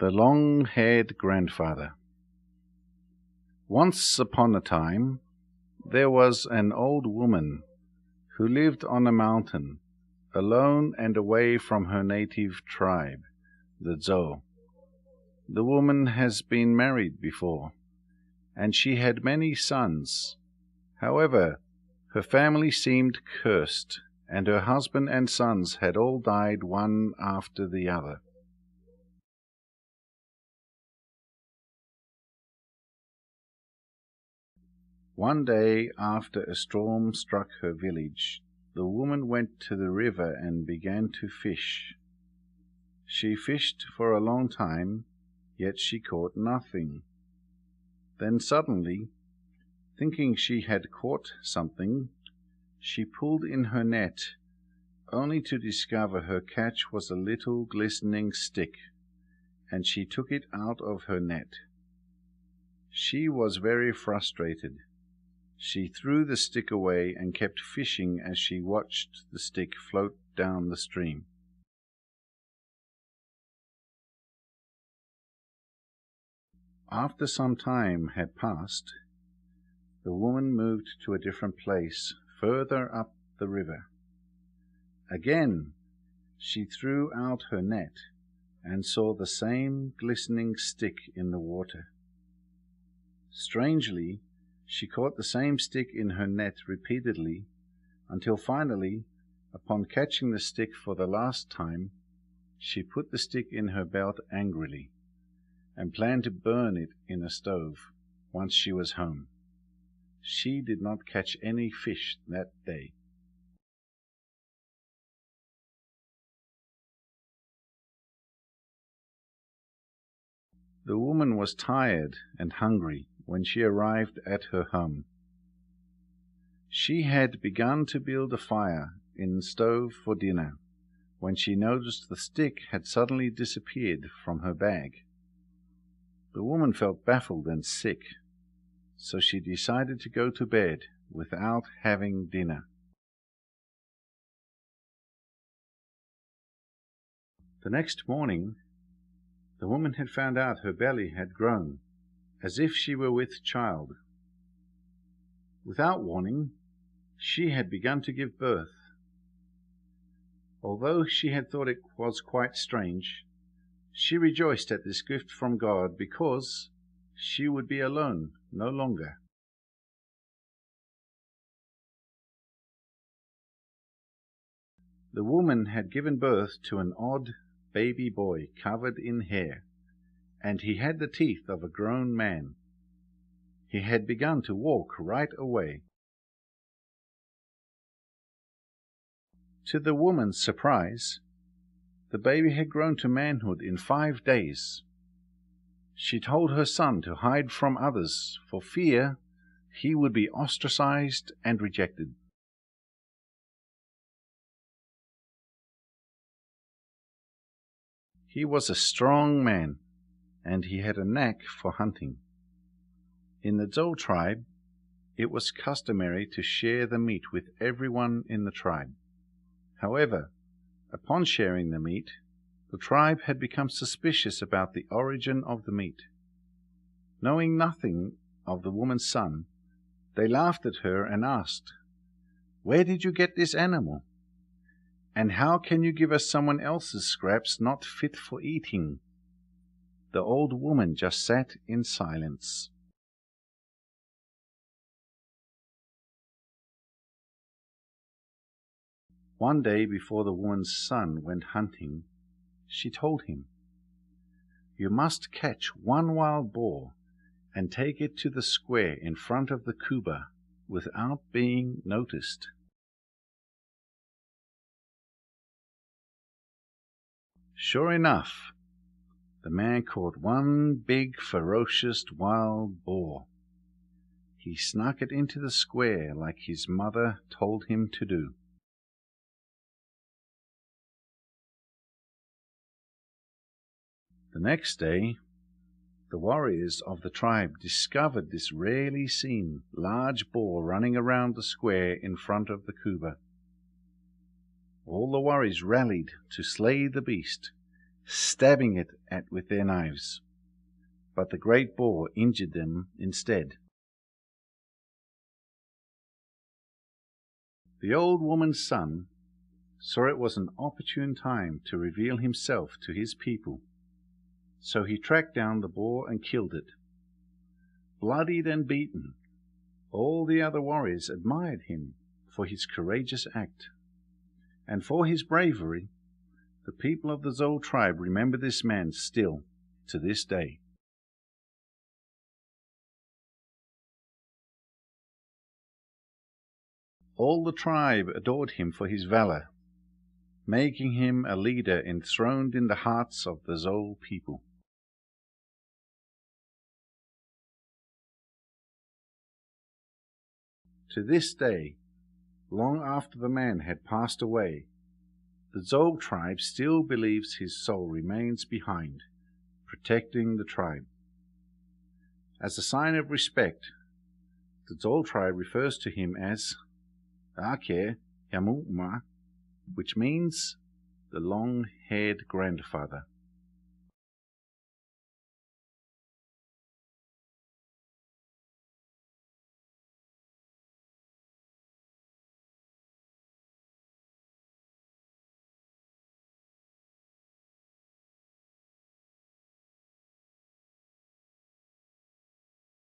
The Long-Haired Grandfather. Once upon a time, there was an old woman who lived on a mountain, alone and away from her native tribe, the Zo. The woman has been married before, and she had many sons. However, her family seemed cursed, and her husband and sons had all died one after the other. One day, after a storm struck her village, the woman went to the river and began to fish. She fished for a long time, yet she caught nothing. Then suddenly, thinking she had caught something, she pulled in her net, only to discover her catch was a little glistening stick, and she took it out of her net. She was very frustrated. She threw the stick away and kept fishing as she watched the stick float down the stream. After some time had passed, the woman moved to a different place, further up the river. Again she threw out her net and saw the same glistening stick in the water. Strangely, she caught the same stick in her net repeatedly, until finally, upon catching the stick for the last time, she put the stick in her belt angrily, and planned to burn it in a stove once she was home. She did not catch any fish that day. The woman was tired and hungry when she arrived at her home. She had begun to build a fire in the stove for dinner, when she noticed the stick had suddenly disappeared from her bag. The woman felt baffled and sick, so she decided to go to bed without having dinner. The next morning, the woman had found out her belly had grown, as if she were with child. Without warning, she had begun to give birth. Although she had thought it was quite strange, she rejoiced at this gift from God because she would be alone no longer. The woman had given birth to an odd baby boy covered in hair, and he had the teeth of a grown man. He had begun to walk right away. To the woman's surprise, the baby had grown to manhood in 5 days. She told her son to hide from others for fear he would be ostracized and rejected. He was a strong man, and he had a knack for hunting. In the Zo tribe, it was customary to share the meat with everyone in the tribe. However, upon sharing the meat, the tribe had become suspicious about the origin of the meat. Knowing nothing of the woman's son, they laughed at her and asked, "Where did you get this animal? And how can you give us someone else's scraps not fit for eating?" The old woman just sat in silence. One day before the woman's son went hunting, she told him, "You must catch one wild boar and take it to the square in front of the kuba without being noticed." Sure enough, the man caught one big, ferocious wild boar. He snuck it into the square like his mother told him to do. The next day, the warriors of the tribe discovered this rarely seen large boar running around the square in front of the kuba. All the warriors rallied to slay the beast, stabbing it at with their knives, but the great boar injured them instead. The old woman's son saw it was an opportune time to reveal himself to his people, so he tracked down the boar and killed it. Bloodied and beaten, all the other warriors admired him for his courageous act, and for his bravery. The people of the Zol tribe remember this man still to this day. All the tribe adored him for his valor, making him a leader enthroned in the hearts of the Zol people. To this day, long after the man had passed away, the Zol tribe still believes his soul remains behind, protecting the tribe. As a sign of respect, the Zol tribe refers to him as Ake Yamuma, which means the long-haired grandfather.